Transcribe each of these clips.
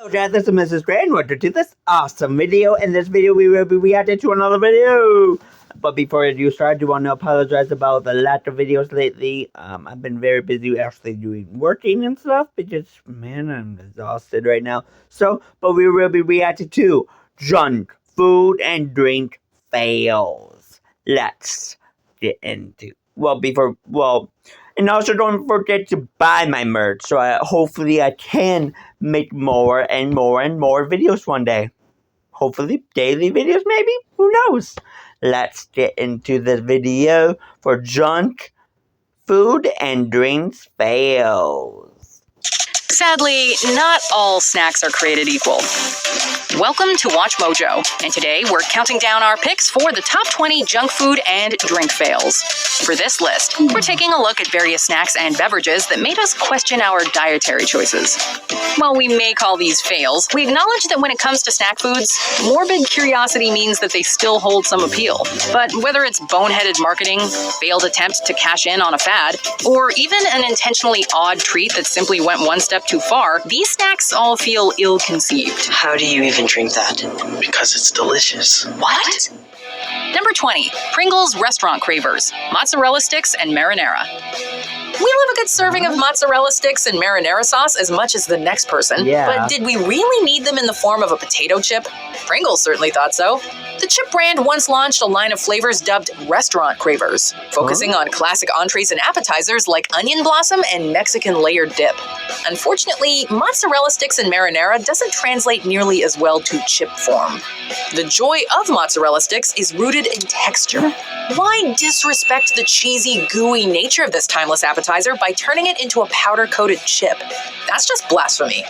Hello guys, this is Mrs. Gray and welcome to this awesome video. In this video, we will be reacting to another video. But before I do start, I do want to apologize about the lack of videos lately. I've been very busy actually working and stuff because, man, I'm exhausted right now. But we will be reacting to junk food and drink fails. Let's get into. And also don't forget to buy my merch, so hopefully I can make more and more and more videos one day. Hopefully daily videos maybe? Who knows? Let's get into this video for junk food and drinks fails. Sadly, not all snacks are created equal. Welcome to Watch Mojo, and today we're counting down our picks for the top 20 junk food and drink fails. For this list, we're taking a look at various snacks and beverages that made us question our dietary choices. While we may call these fails, we acknowledge that when it comes to snack foods, morbid curiosity means that they still hold some appeal. But whether it's boneheaded marketing, failed attempts to cash in on a fad, or even an intentionally odd treat that simply went one step too far, these snacks all feel ill-conceived. How do you even drink that? Because it's delicious. What? Number 20, Pringles Restaurant Cravers, mozzarella sticks and marinara. We love a good serving of mozzarella sticks and marinara sauce as much as the next person. Yeah. But did we really need them in the form of a potato chip? Pringles certainly thought so. The chip brand once launched a line of flavors dubbed Restaurant Cravers, focusing on classic entrees and appetizers like onion blossom and Mexican layered dip. Unfortunately, mozzarella sticks and marinara doesn't translate nearly as well to chip form. The joy of mozzarella sticks is rooted in texture. Why disrespect the cheesy, gooey nature of this timeless appetizer by turning it into a powder-coated chip? That's just blasphemy.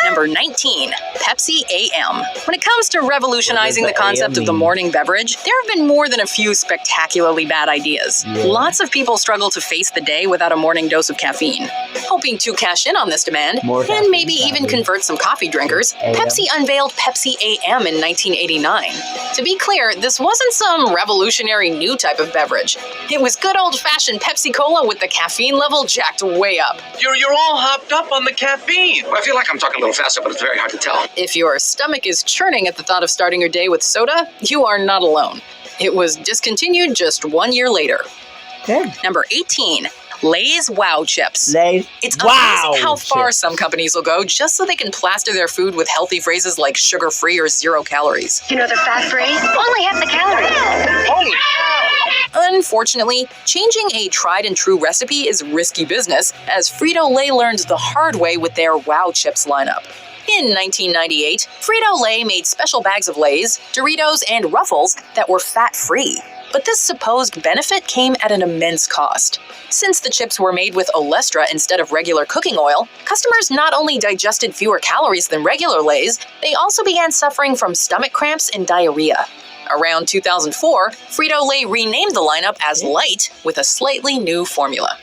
Number 19, Pepsi AM. When it comes to revolutionizing the concept of the morning beverage, there have been more than a few spectacularly bad ideas. Lots of people struggle to face the day without a morning dose of caffeine. Hoping to cash in on this demand, and maybe even convert some coffee drinkers, Pepsi unveiled Pepsi AM in 1989. To be clear, this wasn't some revolutionary new type of beverage. It was good old-fashioned Pepsi Cola with the caffeine level jacked way up. You're all hopped up on the caffeine. Well, I feel like I'm talking a little faster, but it's very hard to tell. If your stomach is churning at the thought of starting your day with soda, you are not alone. It was discontinued just 1 year later. Okay. Number 18, Lay's Wow Chips. Lay's It's amazing Wow how far Chips. some companies will go just so they can plaster their food with healthy phrases like sugar-free or 0 calories. You know they're fat-free? Only half the calories. Holy cow! Unfortunately, changing a tried-and-true recipe is risky business, as Frito-Lay learned the hard way with their Wow Chips lineup. In 1998, Frito-Lay made special bags of Lay's, Doritos, and Ruffles that were fat-free. But this supposed benefit came at an immense cost. Since the chips were made with Olestra instead of regular cooking oil, customers not only digested fewer calories than regular Lay's, they also began suffering from stomach cramps and diarrhea. Around 2004, Frito-Lay renamed the lineup as Light with a slightly new formula.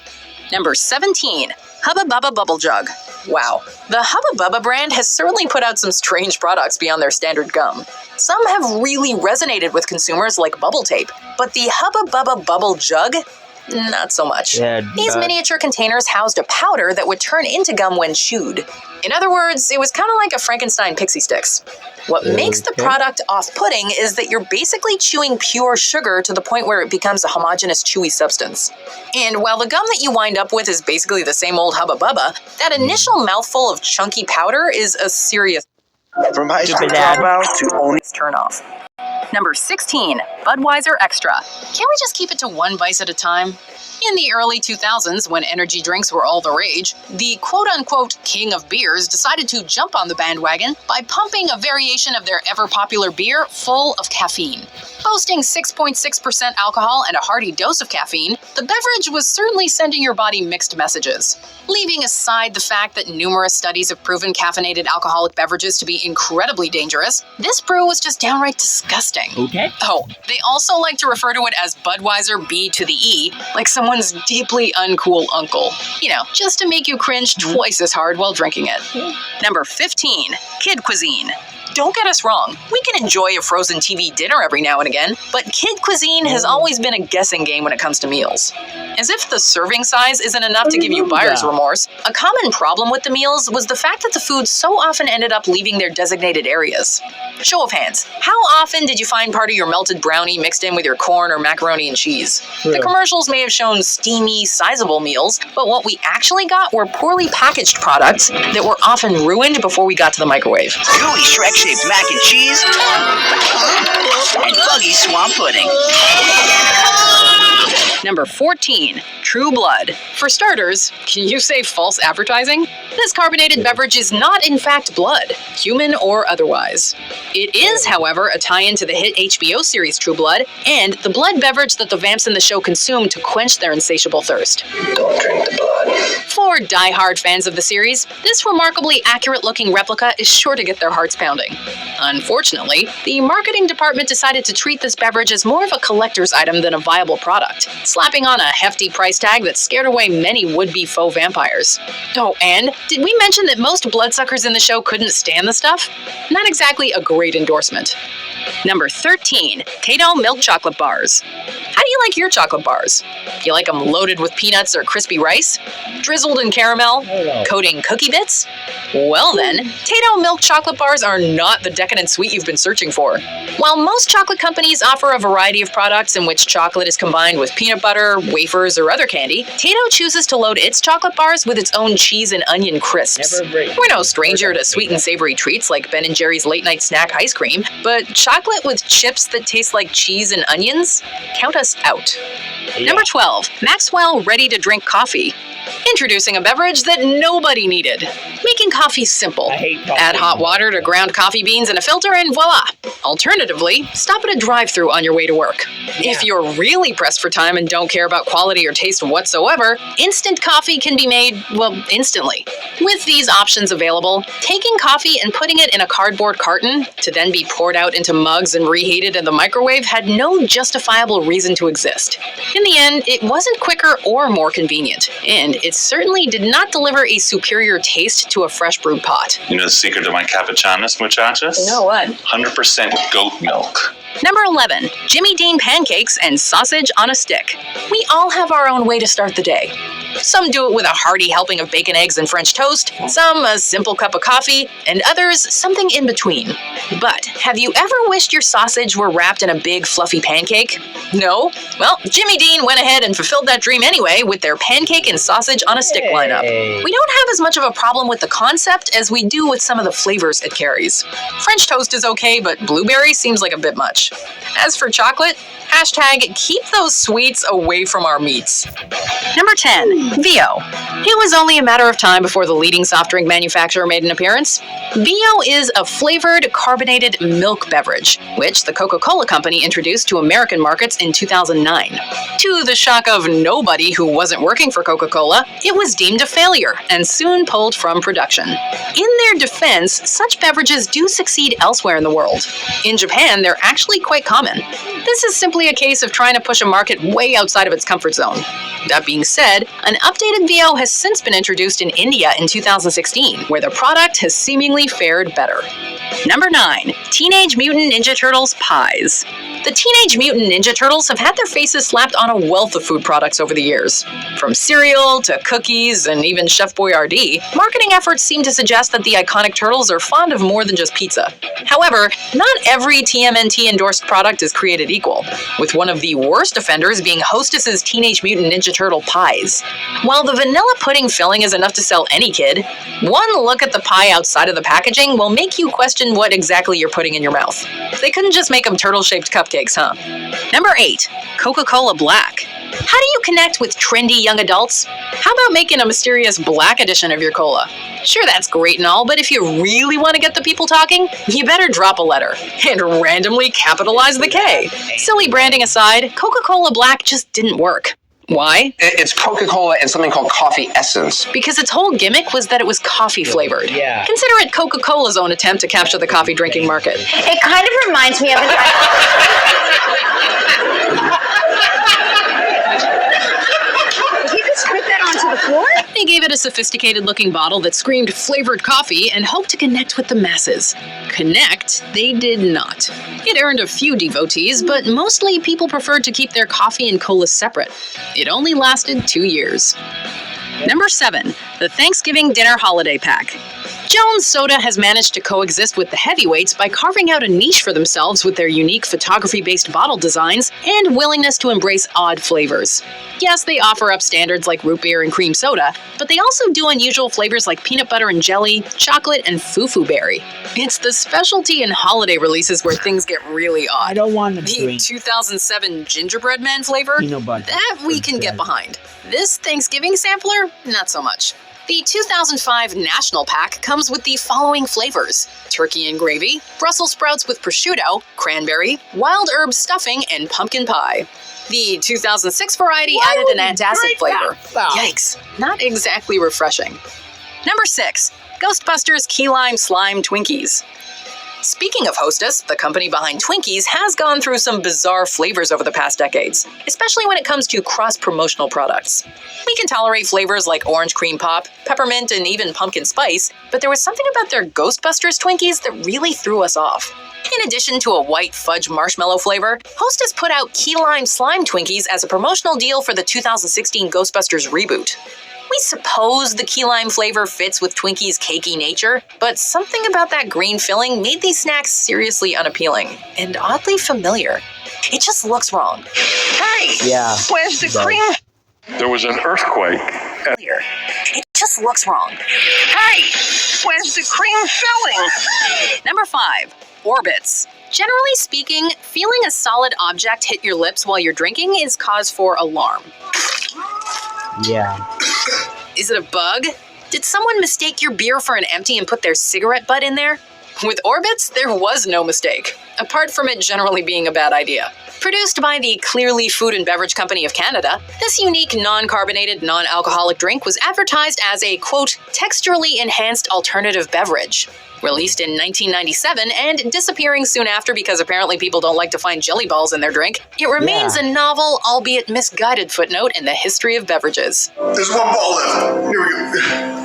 Number 17, Hubba Bubba Bubble Jug. Wow, the Hubba Bubba brand has certainly put out some strange products beyond their standard gum. Some have really resonated with consumers like bubble tape, but the Hubba Bubba Bubble Jug? Not so much. These miniature containers housed a powder that would turn into gum when chewed. In other words, it was kind of like a Frankenstein Pixie Sticks. What makes the product off-putting is that you're basically chewing pure sugar to the point where it becomes a homogeneous, chewy substance. And while the gum that you wind up with is basically the same old Hubba Bubba, that initial mouthful of chunky powder is a serious From high school dropout to only turnoff. Number 16, Budweiser Extra. Can't we just keep it to one vice at a time? In the early 2000s, when energy drinks were all the rage, the quote-unquote king of beers decided to jump on the bandwagon by pumping a variation of their ever-popular beer full of caffeine. Boasting 6.6% alcohol and a hearty dose of caffeine, the beverage was certainly sending your body mixed messages. Leaving aside the fact that numerous studies have proven caffeinated alcoholic beverages to be incredibly dangerous, this brew was just downright disgusting. Okay. Oh, they also like to refer to it as Budweiser B to the E, like someone's deeply uncool uncle. You know, just to make you cringe twice as hard while drinking it. Number 15, Kid Cuisine. Don't get us wrong, we can enjoy a frozen TV dinner every now and again, but kid cuisine has always been a guessing game when it comes to meals. As if the serving size isn't enough to give you buyer's remorse, a common problem with the meals was the fact that the food so often ended up leaving their designated areas. Show of hands, how often did you find part of your melted brownie mixed in with your corn or macaroni and cheese? The commercials may have shown steamy, sizable meals, but what we actually got were poorly packaged products that were often ruined before we got to the microwave. Gooey Shrek-shaped mac and cheese, and buggy swamp pudding. Number 14, True Blood. For starters, can you say false advertising? This carbonated beverage is not in fact blood, human or otherwise. It is, however, a tie-in to the hit HBO series True Blood, and the blood beverage that the vamps in the show consume to quench their insatiable thirst. Don't drink the blood. For die-hard fans of the series, this remarkably accurate-looking replica is sure to get their hearts pounding. Unfortunately, the marketing department decided to treat this beverage as more of a collector's item than a viable product, slapping on a hefty price tag that scared away many would-be faux vampires. Oh, and did we mention that most bloodsuckers in the show couldn't stand the stuff? Not exactly a great endorsement. Number 13, Kato Milk Chocolate Bars. How do you like your chocolate bars? You like them loaded with peanuts or crispy rice? Drizzled in caramel? Coating cookie bits? Well then, Kato Milk Chocolate Bars are not the decadent sweet you've been searching for. While most chocolate companies offer a variety of products in which chocolate is combined with peanut butter, wafers, or other candy, Kato chooses to load its chocolate bars with its own cheese and onion crisps. We're no stranger to sweet and savory treats like Ben & Jerry's late night snack ice cream, but chocolate with chips that taste like cheese and onions? Count us out. Number 12, Maxwell Ready to Drink Coffee. Introducing a beverage that nobody needed. Making coffee simple. Add hot water to ground coffee beans in a filter and voila! Alternatively, stop at a drive-thru on your way to work. If you're really pressed for time and don't care about quality or taste whatsoever, instant coffee can be made, well, instantly. With these options available, taking coffee and putting it in a cardboard carton to then be poured out into mugs and reheated in the microwave had no justifiable reason to exist. In the end, it wasn't quicker or more convenient, and it certainly did not deliver a superior taste to a fresh brewed pot. You know the secret to my cappuccinos, muchachos? No, what? 100% goat milk. Number 11, Jimmy Dean pancakes and sausage on a stick. We all have our own way to start the day. Some do it with a hearty helping of bacon, eggs, and French toast, some a simple cup of coffee, and others something in between. But have you ever wished your sausage were wrapped in a big fluffy pancake? No? Well, Jimmy Dean went ahead and fulfilled that dream anyway with their pancake and sausage on a stick lineup. We don't have as much of a problem with the concept as we do with some of the flavors it carries. French toast is okay, but blueberry seems like a bit much. As for chocolate, hashtag keep those sweets away from our meats. Number 10, Vio. It was only a matter of time before the leading soft drink manufacturer made an appearance. Vio is a flavored carbonated milk beverage, which the Coca-Cola Company introduced to American markets in 2009. To the shock of nobody who wasn't working for Coca-Cola, it was deemed a failure and soon pulled from production. In their defense, such beverages do succeed elsewhere in the world. In Japan, they're actually quite common. This is simply a case of trying to push a market way outside of its comfort zone. That being said, an updated Vio has since been introduced in India in 2016, where the product has seemingly fared better. Number 9, Teenage Mutant Ninja Turtles Pies. The Teenage Mutant Ninja Turtles have had their faces slapped on a wealth of food products over the years. From cereal to cookies and even Chef Boyardee, marketing efforts seem to suggest that the iconic turtles are fond of more than just pizza. However, not every TMNT-endorsed product is created equal, with one of the worst offenders being Hostess's Teenage Mutant Ninja Turtle Pies. While the vanilla pudding filling is enough to sell any kid, one look at the pie outside of the packaging will make you question what exactly you're putting in your mouth. They couldn't just make them turtle-shaped cupcakes, huh? Number 8, Coca-Cola Black. How do you connect with trendy young adults? How about making a mysterious black edition of your cola? Sure, that's great and all, but if you really want to get the people talking, you better drop a letter and randomly capitalize the K. Silly branding aside, Coca-Cola Black just didn't work. Why? It's Coca-Cola and something called coffee essence. Because its whole gimmick was that it was coffee flavored. Yeah. Consider it Coca-Cola's own attempt to capture the coffee drinking market. It kind of reminds me of Did you just spit that onto the floor? They gave it a sophisticated-looking bottle that screamed flavored coffee and hoped to connect with the masses. Connect, they did not. It earned a few devotees, but mostly people preferred to keep their coffee and cola separate. It only lasted 2 years. Number 7, the Thanksgiving Dinner Holiday Pack. Jones Soda has managed to coexist with the heavyweights by carving out a niche for themselves with their unique photography-based bottle designs and willingness to embrace odd flavors. Yes, they offer up standards like root beer and cream soda, but they also do unusual flavors like peanut butter and jelly, chocolate, and fufu berry. It's the specialty and holiday releases where things get really odd. I don't want to The drink 2007 Gingerbread Man flavor? peanut butter. That we can get behind. This Thanksgiving sampler? Not so much. The 2005 National Pack comes with the following flavors: turkey and gravy, Brussels sprouts with prosciutto, cranberry, wild herb stuffing, and pumpkin pie. The 2006 variety added an antacid flavor. Yikes, not exactly refreshing. Number 6, Ghostbusters Key Lime Slime Twinkies. Speaking of Hostess, the company behind Twinkies has gone through some bizarre flavors over the past decades, especially when it comes to cross-promotional products. We can tolerate flavors like orange cream pop, peppermint, and even pumpkin spice, but there was something about their Ghostbusters Twinkies that really threw us off. In addition to a white fudge marshmallow flavor, Hostess put out Key Lime Slime Twinkies as a promotional deal for the 2016 Ghostbusters reboot. We suppose the key lime flavor fits with Twinkies' cakey nature, but something about that green filling made these snacks seriously unappealing and oddly familiar. It just looks wrong. Hey! Yeah. Where's the Right. cream? There was an earthquake. It just looks wrong. Hey! Where's the cream filling? Number 5, Orbits. Generally speaking, feeling a solid object hit your lips while you're drinking is cause for alarm. Yeah. Is it a bug? Did someone mistake your beer for an empty and put their cigarette butt in there? With Orbits, there was no mistake, apart from it generally being a bad idea. Produced by the Clearly Food and Beverage Company of Canada, this unique non-carbonated, non-alcoholic drink was advertised as a, quote, texturally enhanced alternative beverage. Released in 1997 and disappearing soon after because apparently people don't like to find jelly balls in their drink, it remains a novel, albeit misguided footnote in the history of beverages. There's one ball left. Here we go.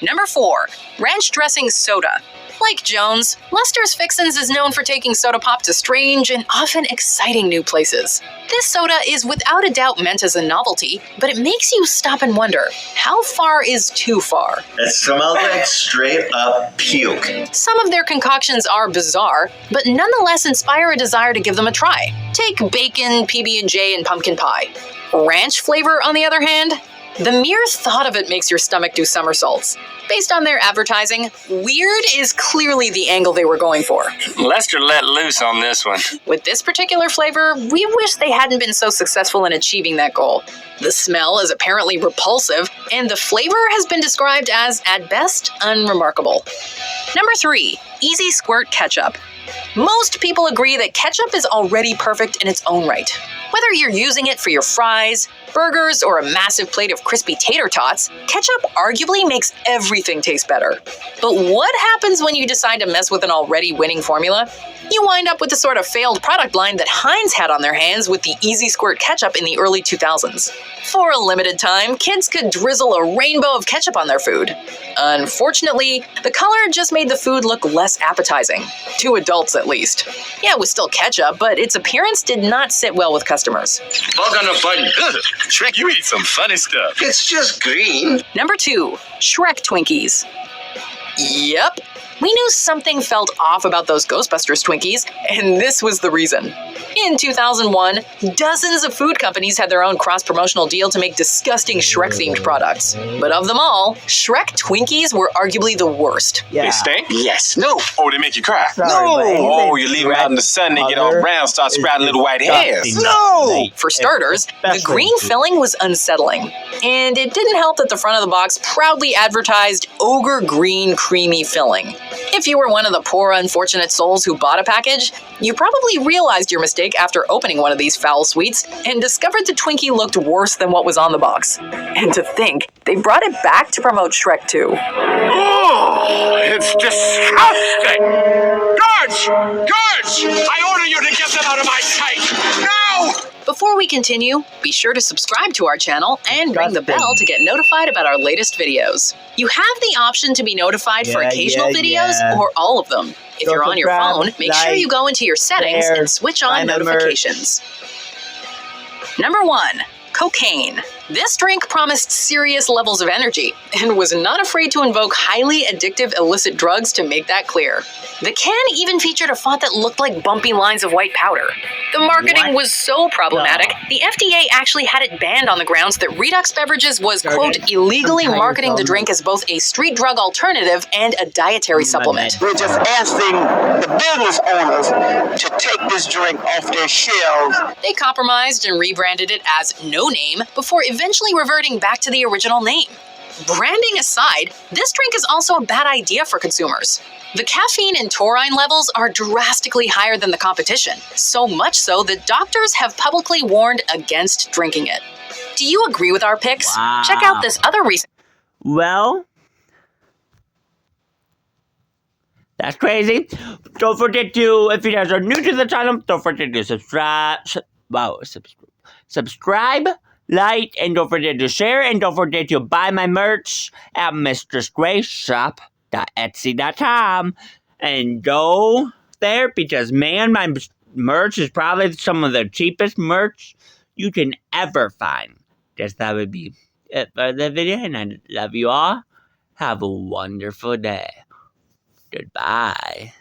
Number 4, Ranch Dressing Soda. Like Jones, Lester's Fixins is known for taking soda pop to strange and often exciting new places. This soda is without a doubt meant as a novelty, but it makes you stop and wonder, how far is too far? It smells like straight up puke. Some of their concoctions are bizarre, but nonetheless inspire a desire to give them a try. Take bacon, PB&J, and pumpkin pie. Ranch flavor, on the other hand? The mere thought of it makes your stomach do somersaults. Based on their advertising, weird is clearly the angle they were going for. Lester let loose on this one. With this particular flavor, we wish they hadn't been so successful in achieving that goal. The smell is apparently repulsive, and the flavor has been described as, at best, unremarkable. Number 3, Easy Squirt Ketchup. Most people agree that ketchup is already perfect in its own right. Whether you're using it for your fries, burgers, or a massive plate of crispy tater tots, ketchup arguably makes everything taste better. But what happens when you decide to mess with an already winning formula? You wind up with the sort of failed product line that Heinz had on their hands with the Easy Squirt ketchup in the early 2000s. For a limited time, kids could drizzle a rainbow of ketchup on their food. Unfortunately, the color just made the food look less appetizing. To adults, at least. Yeah, it was still ketchup, but its appearance did not sit well with customers. Bug on the button. Shrek, you eat some funny stuff. It's just green. Number 2, Shrek Twinkies. Yep. We knew something felt off about those Ghostbusters Twinkies, and this was the reason. In 2001, dozens of food companies had their own cross-promotional deal to make disgusting Shrek-themed products. But of them all, Shrek Twinkies were arguably the worst. Yeah. They stink? Yes. No. Oh, they make you cry? Sorry, No. but anything Oh, you leave them out in the sun, they get all color brown, start is sprouting little white hairs. disgusting. No. For starters, the Especially green food. filling was unsettling. And it didn't help that the front of the box proudly advertised Ogre Green Creamy Filling. If you were one of the poor unfortunate souls who bought a package, you probably realized your mistake after opening one of these foul sweets and discovered the Twinkie looked worse than what was on the box. And to think, they brought it back to promote Shrek 2. Oh, it's disgusting. Guards! Guards! I order you to get Get them out of my sight! No! Before we continue, be sure to subscribe to our channel and ring the bell to get notified about our latest videos. You have the option to be notified for occasional videos or all of them. If So you're on your phone, subscribe, make sure you go into your settings share, and switch on buy my notifications. Number 1. Cocaine. This drink promised serious levels of energy and was not afraid to invoke highly addictive illicit drugs to make that clear. The can even featured a font that looked like bumpy lines of white powder. The marketing was so problematic, the FDA actually had it banned on the grounds that Redux Beverages was, quote, illegally marketing the drink as both a street drug alternative and a dietary supplement. We're just asking the business owners to take this drink off their shelves. They compromised and rebranded it as No Name before eventually reverting back to the original name. Branding aside, this drink is also a bad idea for consumers. The caffeine and taurine levels are drastically higher than the competition, so much so that doctors have publicly warned against drinking it. Do you agree with our picks? Wow. Check out this other recent. Well, that's crazy. Don't forget to, if you guys are new to the channel, don't forget to subscribe, like, and don't forget to share, and don't forget to buy my merch at mistressgrayshop.etsy.com. And go there because, man, my merch is probably some of the cheapest merch you can ever find. Guess that would be it for the video, and I love you all. Have a wonderful day. Goodbye.